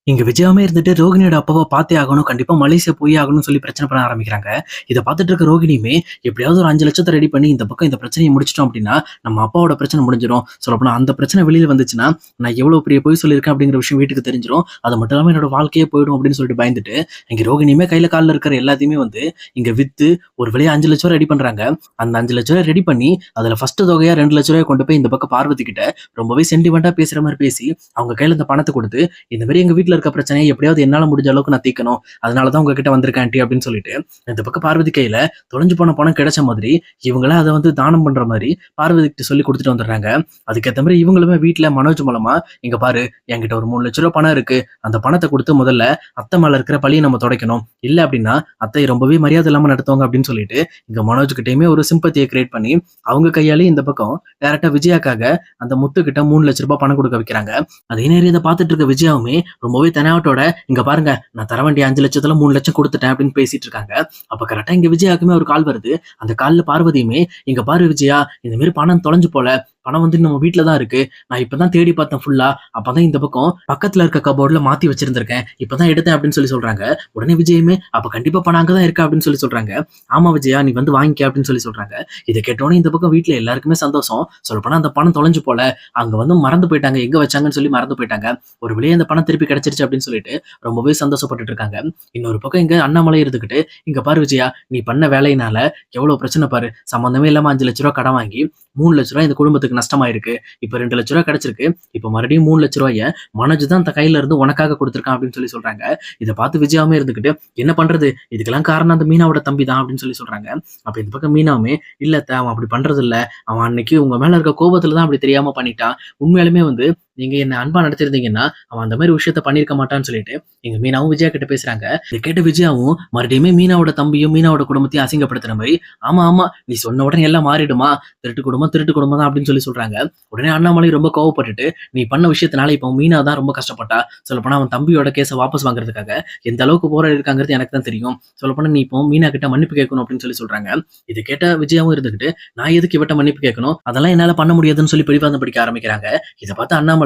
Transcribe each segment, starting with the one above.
இங்க விஜயாவே இருந்துட்டு ரோகிணியோட அப்பாவ பார்த்தே ஆகணும். கண்டிப்பா மலேசியா போயே ஆகணும்னு சொல்லி பிரச்சனை பண்ண ஆரம்பிக்கிறாங்க. இத பார்த்துட்டு இருக்க ரோகிணியுமே எப்படியாவது ஒரு 5,00,000 ரெடி பண்ணி இந்த பக்கம் இந்த பிரச்சனைய முடிச்சுட்டோம் அப்படின்னா, நம்ம அப்பாவோட பிரச்சனை முடிஞ்சிரும். சொல்லப்போனா அந்த பிரச்சனை வெளியில வந்துச்சுன்னா, நான் எவ்வளவு பெரிய பொய் சொல்லியிருக்கேன் அப்படிங்கிற விஷயம் வீட்டுக்கு தெரிஞ்சிரும். அது மட்டும் இல்லாம என்னோட வாழ்க்கையே போயிடும் அப்படின்னு சொல்லிட்டு பயந்துட்டு, இங்க ரோகிணியுமே கையில கால்ல இருக்கிற எல்லாத்தையுமே வந்து இங்க வித்து ஒரு வழியா 5,00,000 ரெடி பண்றாங்க. அந்த 5,00,000 ரெடி பண்ணி அதுல ஃபர்ஸ்ட் தொகையா 2,00,000 கொண்டு போய் இந்த பக்கம் பார்வதி கிட்ட ரொம்பவே சென்டிமெண்டா பேசுற மாரி பேசி, அவங்க கையில இந்த பணத்த குடுத்து, இந்த மாரி எங்க வீட்ல இருக்க பிரச்சனைய எப்படியாவது என்னால முடிஞ்ச அளவுக்கு நான் தீர்க்கணும். அதனால தான் உங்ககிட்ட வந்திருக்கேன் ஆன்ட்டி அப்படின்னு சொல்லிட்டு, இந்த பக்கம் பார்வதி கையில தொலைஞ்சு போன பணம் கிடைச்ச மாதிரி, இவங்களே அத வந்து தானம் பண்ற மாரி பார்வதி கிட்ட சொல்லி குடுத்துட்டு வந்துடுறாங்க. அதுக்கேத்த மாரி இவங்களுமே வீட்ல மனோஜ் மூலமா, "இங்க பாரு என்கிட்ட ஒரு 3,00,000 பணம் இருக்கு. அந்த பணத்த குடுத்து முதல்ல அத்தை மேல இருக்கிற பழிய நம்ம துடைக்கணும். இல்ல அப்படின்னா அத்தை ரொம்பவே மரியாதை இல்லாம நடத்துவாங்க" அப்படின்னு சொல்லிட்டு, இங்க மனோஜ் கிட்டயுமே ஒரு சிம்பத்திய கிரியேட் பண்ணி, அவங்க கையாலேயே இந்த பக்கம் டைரக்ட்டா விஜயாக்காக அந்த முத்து கிட்ட ரூ. 3,00,000 பணம் குடுக்க வைக்கிறாங்க. அதே நேரம் இத பார்த்துட்டு இருக்க விஜயாவுமே ரொம்பவே தெனாவட்டோட, "இங்க பாருங்க நான் தர வேண்டிய 5,00,000த்துல 3,00,000 குடுத்துட்டேன்" அப்படின்னு பேசிட்டு இருக்காங்க. அப்ப கரெக்ட்டா இங்க விஜயாக்குமே ஒரு கால் வருது. அந்த கால்ல பார்வதியுமே, "இங்க பாரு விஜயா, இந்த மாரி பணம் தொலைஞ்சு போல. பணம் வந்து நம்ம வீட்ல தான் இருக்கு. நான் இப்பதான் தேடி பார்த்தேன் ஃபுல்லா. அப்பதான் இந்த பக்கம் பக்கத்துல இருக்க கபோர்ட்ல மாத்தி வச்சிருந்திருக்கேன். இப்பதான் எடுத்தேன்" அப்படின்னு சொல்லி சொல்றாங்க. உடனே விஜயுமே, "அப்ப கண்டிப்பா பணம் அங்க தான் இருக்கு" அப்படின்னு சொல்லி சொல்றாங்க. "ஆமா விஜயா, நீ வந்து வாங்கிக்க" அப்படின்னு சொல்லி சொல்றாங்க. இத கேட்டோனே இந்த பக்கம் வீட்ல எல்லாருக்குமே சந்தோஷம். சொல்லப்போனா அந்த பணம் தொலைஞ்சு போல. அங்க வந்து மறந்து போயிட்டாங்க. எங்க வச்சாங்கன்னு சொல்லி மறந்து போயிட்டாங்க. ஒரு வழியா இந்த பணம் திருப்பி கிடைச்சிருச்சு அப்படின்னு சொல்லிட்டு ரொம்பவே சந்தோஷப்பட்டுட்டு இருக்காங்க. இன்னொரு பக்கம் இங்க அண்ணாமலை இருந்துகிட்டு, "இங்க பாரு விஜயா, நீ பண்ண வேலையினால எவ்வளவு பிரச்சனை பாரு. சம்பந்தமே இல்லாம ரூ. 5,00,000 கடன் வாங்கி ரூ. 3,00,000 இந்த குடும்பத்துக்கு நஷ்டமாயிருக்கு. இப்ப ரூ. 2,00,000 கிடைச்சிருக்கு. இப்ப மறுபடியும் ரூ. 3,00,000 மனோஜ் தான் தன் கையில இருந்து உனக்காக குடுத்திருக்கான்" அப்படின்னு சொல்லி சொல்றாங்க. இத பார்த்து விஜயாவுமே இருந்துகிட்டு, "என்ன பண்றது? இதுக்கெல்லாம் காரணம் அந்த மீனாவோட தம்பி தான்" அப்படின்னு சொல்லி சொல்றாங்க. அப்ப இந்த பக்கம் மீனாவுமே, "இல்ல அத்த, அவன் அப்படி பண்றது இல்ல. அவன் அன்னைக்கு உங்க மேல இருக்க கோபத்துல தான் அப்படி தெரியாம பண்ணிட்டான். உண்மையாலுமே வந்து நீங்க என்ன அன்பா நடத்திருந்தீங்கன்னா, அவன் அந்த மாரி விஷயத்த பண்ணியிருக்க மாட்டான்னு" சொல்லிட்டு எங்க மீனாவும் விஜயா கிட்ட பேசுறாங்க. இத கேட்ட விஜயாவும் மறுபடியுமே மீனாவோட தம்பியும், மீனாவோட குடும்பத்தையும் அசிங்கப்படுத்துற மாரி, "ஆமா, ஆமா. நீ சொன்ன உடனே எல்லாம் மாறிடுமா? திருட்டு குடும்பம் தான்" அப்படின்னு சொல்லி சொல்றாங்க. உடனே அண்ணாமலை ரொம்ப கோவப்பட்டுட்டு, "நீ பண்ண விஷயத்தினால இப்போ மீனா தான் ரொம்ப கஷ்டப்பட்டா. சொல்லப்போனா அவன் தம்பியோட கேஸ வாபஸ் வாங்குறதுக்காக எந்த அளவுக்கு போராடி இருக்காங்கிறது எனக்கு தான் தெரியும். சொல்லப்போனா நீ இப்போ மீனா கிட்ட மன்னிப்பு கேட்கணும்" அப்படின்னு சொல்லி சொல்றாங்க. இத கேட்ட விஜயாவும் இருந்துகிட்டு, "நான் எதுக்கு இவட்ட மன்னிப்பு கேட்கணும்? அதெல்லாம் என்னால பண்ண முடியாதுன்னு" சொல்லி பிடிவாதம் பிடிக்க ஆரம்பிக்கிறாங்க. இத பார்த்து அண்ணாமலையும்,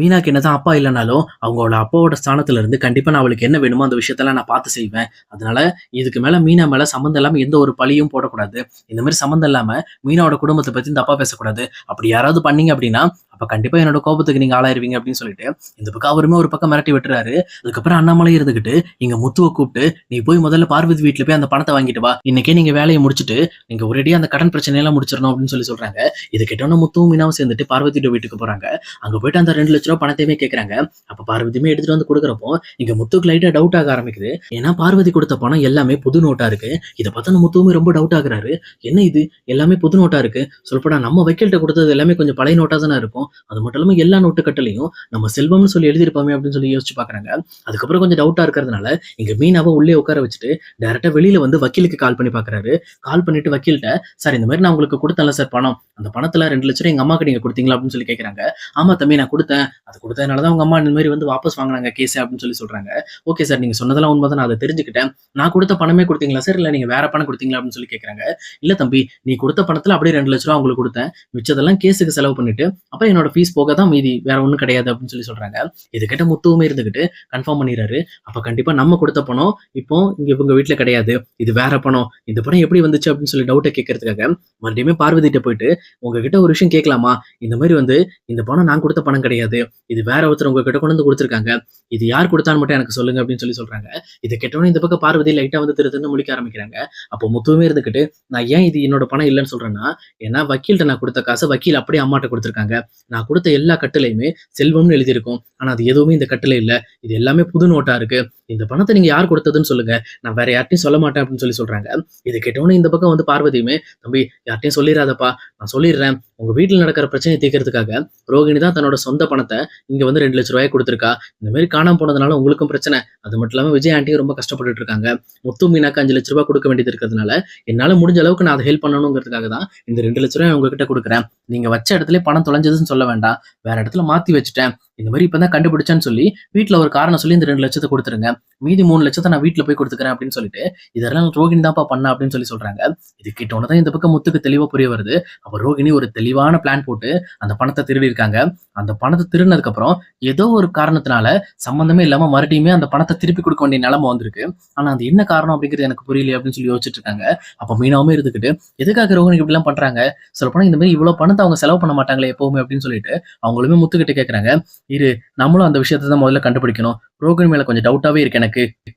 "மீனாக்கு என்னதான் அப்பா இல்லனாலும், அவங்களோட அப்பாவோட ஸ்தானத்துல இருந்து கண்டிப்பா நான் அவளுக்கு என்ன வேணுமோ அந்த விஷயத்தெல்லாம் நான் பார்த்து செய்வேன். அதனால இதுக்கு மேல மீனா மேல சம்மந்தம் இல்லாம எந்த ஒரு பழியும் போடக்கூடாது. இந்த மாரி சம்மந்தம் இல்லாம மீனாவோட குடும்பத்த பத்தி தப்பா பேசக்கூடாது. அப்படி யாராவது பண்ணீங்க அப்படின்னா, அப்ப கண்டிப்பா என்னோட கோபத்துக்கு நீங்க ஆளாயிருவீங்க" அப்படின்னு சொல்லிட்டு, இந்த பக்கம் அவருமே ஒரு பக்கம் மிரட்டி விட்டுறாரு. அதுக்கப்புறம் அண்ணாமலை இருந்துகிட்டு, இங்க முத்துவ கூப்பிட்டு, "நீ போய் முதல்ல பார்வதி வீட்ல போய் அந்த பணத்த வாங்கிட்டு வா. இன்னைக்கே நீங்க வேலைய முடிச்சுட்டு, நீங்க ஒரேடியா அந்த கடன் பிரச்சனையெல்லாம் முடிச்சிரணும்" அப்படின்னு சொல்லி சொல்றாங்க. இத கேட்டோனே முத்துவும், மீனாவும் சேர்ந்துட்டு பார்வதியோட வீட்டுக்கு போறாங்க. அங்க போயிட்டு அந்த ரூ. 2,00,000 பணத்தையுமே கேட்கறாங்க. அப்ப பார்வதியுமே எடுத்துட்டு வந்து குடுக்குறப்போ, இங்க முத்துக்கு லைட்டா டவுட் ஆக ஆரம்பிக்குது. ஏன்னா பார்வதி குடுத்த பணம் எல்லாமே புது நோட்டா இருக்கு. இத பார்த்து அந்த முத்துவுமே ரொம்ப டவுட் ஆகுறாரு. "என்ன இது? எல்லாமே புது நோட்டா இருக்கு. சொல்லப்போனா நம்ம வக்கீல்ட்ட குடுத்தது எல்லாமே கொஞ்சம் பழைய நோட்டா தானே இருக்கும். அது மட்டும் இல்லாம எல்லா நோட்டு கட்டுலயும் நம்ம செல்வம்னு சொல்லி எழுதியிருப்போமே" அப்படின்னு சொல்லி யோசிச்சு பார்க்குறாங்க. அதுக்கப்புறம் கொஞ்சம் டவுட்டா இருக்கிறதுனால, இங்க மீனாவ உள்ளே உட்கார வச்சுட்டு, டைரக்ட்டா வெளியில வந்து வக்கீலுக்கு கால் பண்ணி பார்க்குறாரு. கால் பண்ணிட்டு வக்கீல்ட்ட, "சார் இந்த மாரி நான் உங்களுக்கு குடுத்தேன்ல சார் பணம். அந்த பணத்துல 2,00,000 எங்க அம்மாக்கு நீங்க குடுத்தீங்களா?" அப்படின்னு சொல்லி கேட்கறாங்க. "ஆமா தம்பி நான் குடுத்தேன். அது குடுத்ததுனால தான் உங்க அம்மா இந்த மாரி வந்து வாபஸ் வாங்குனாங்க கேஸ" அப்படின்னு சொல்லி சொல்றாங்க. "ஓகே சார், நீங்க சொன்னதெல்லாம் உண்ம தான். நான் அத தெரிஞ்சுக்கிட்டேன். நான் குடுத்த பணமே குடுத்தீங்களா சார்? இல்ல நீங்க வேற பணம் குடுத்தீங்களா?" அப்படின்னு சொல்லி கேட்கறாங்க. "இல்ல தம்பி, நீ குடுத்த பணத்துல அப்படியே ரூ. 2,00,000 அவங்களுக்கு குடுத்தேன். மிச்சதெல்லாம் கேஸுக்கு செலவு பண்ணிட்டு, அப்புறம் என்னோட ஃபீஸ் போக தான் மீதி. வேற ஒண்ணும் கிடையாது" அப்படின்னு சொல்லி சொல்றாங்க. இத கேட்ட முத்துவுமே இருந்துகிட்டு கன்ஃபார்ம் பண்ணிறாரு. "அப்ப கண்டிப்பா நம்ம குடுத்த பணம் இப்போ இங்க இவங்க வீட்ல கிடையாது. இது வேற பணம். இந்த பணம் எப்படி வந்துச்சு?" அப்படின்னு சொல்லி டவுட்ட கேட்கறதுக்காக மறுபடியுமே பார்வதிட்ட போயிட்டு, "உங்ககிட்ட ஒரு விஷயம் கேட்கலாமா? இந்த மாரி வந்து இந்த பணம் நான் குடுத்த பணம் கிடையாது. இது வேற ஒருத்தர் உங்ககிட்ட கொண்டு வந்து குடுத்துருக்காங்க. இது யார் குடுத்தான்னு மட்டும் எனக்கு சொல்லுங்க" அப்படின்னு சொல்லி சொல்றாங்க. இத கேட்டோனே இந்த பக்கம் பார்வதி லைட்டா வந்து திரு திருன்னு முழிக்க ஆரம்பிக்கிறாங்க. அப்போ முத்துவுமே இருந்துகிட்டு, "நான் ஏன் இது என்னோட பணம் இல்லன்னு சொல்றேன்னா, ஏன்னா வக்கீல்ட்ட நான் குடுத்த காச வக்கீல் அப்படியே அம்மாட்ட குடுத்துருக்காங்க. நான் குடுத்த எல்லா கட்டுலயுமே செல்வம்னு எழுதியிருக்கும். ஆனா அது எதுவுமே இந்த கட்டுல இல்ல. இது எல்லாமே புது நோட்டா இருக்கு. இந்த பணத்த நீங்க யார் குடுத்ததுன்னு சொல்லுங்க. நான் வேற யார்ட்டயும் சொல்ல மாட்டேன்" அப்படின்னு சொல்லி சொல்றாங்க. இத கேட்டோனே இந்த பக்கம் வந்து பார்வதியுமே, "தம்பி யார்ட்டயும் சொல்லிறாதப்பா. நான் சொல்லிடுறேன். உங்க வீட்ல நடக்கிற பிரச்சனைய தீர்க்கறதுக்காக ரோகிணி தான் தன்னோட சொந்த பணத்த இங்க வந்து ரூ. 2,00,000 குடுத்துருக்கா. இந்த மாரி காணாம போனதுனால உங்களுக்கும் பிரச்சனை. அது மட்டும் இல்லாம விஜய் ஆன்ட்டியும் ரொம்ப கஷ்டப்பட்டுட்டு இருக்காங்க. முத்து, மீனாக்கு ரூ. 5,00,000 குடுக்க வேண்டியது இருக்கிறதுனால, என்னால முடிஞ்ச அளவுக்கு நான் அத ஹெல்ப் பண்ணணும்ங்கிறதுக்காக தான் இந்த ரூ. 2,00,000 உங்ககிட்ட குடுக்குறேன். நீங்க வச்ச இடத்திலேயே பணம் தொலைஞ்சதுன்னு சொல்ல வேண்டாம். வேற இடத்துல மாத்தி வச்சுட்டேன். இந்த மாதிரி இப்பதான் கண்டுபிடிச்சேன்னு சொல்லி வீட்ல ஒரு காரணம் சொல்லி இந்த 2,00,000 குடுத்துருங்க. மீதி 3,00,000 நான் வீட்ல போய் குடுத்துக்கிறேன் அப்படின்னு சொல்லிட்டு, இதெல்லாம் ரோகிணி தான்ப்பா பண்ணா அப்படின்னு சொல்றாங்க. இது கேட்டோன தான் இந்த பக்கம் முத்துக்கு தெளிவா புரிய வருது. அப்ப ரோகிணி ஒரு தெளிவான பிளான் போட்டு அந்த பணத்த திருடியிருக்காங்க. அந்த பணத்த திருடுனதுக்கு அப்புறம் ஏதோ ஒரு காரணத்தினால சம்மந்தமே இல்லாம மறுபடியுமே அந்த பணத்த திருப்பி குடுக்க வேண்டிய நிலைமை வந்திருக்கு. ஆனா அது என்ன காரணம் அப்படிங்கிறது எனக்கு புரியலையே அப்படின்னு சொல்லி யோசிச்சுட்டு இருக்காங்க. அப்ப மீனாவுமே இருந்துகிட்டு, எதுக்காக ரோகிணிக்கு இப்படிலாம் பண்றாங்க? சொல்லப்போனா இந்த மாரி இவ்வளோ பணத்த அவங்க செலவு பண்ண மாட்டாங்களே எப்பவுமே அப்படின்னு சொல்லிட்டு, அவங்களுமே முத்துக்கிட்ட கேட்கறாங்க. இரு நம்மளும் அந்த விஷயத்த தான் முதல்ல கண்டுபிடிக்கணும். ரோகிணி மேல கொஞ்சம் டவுட்டாவே இருக்கு எனக்கு.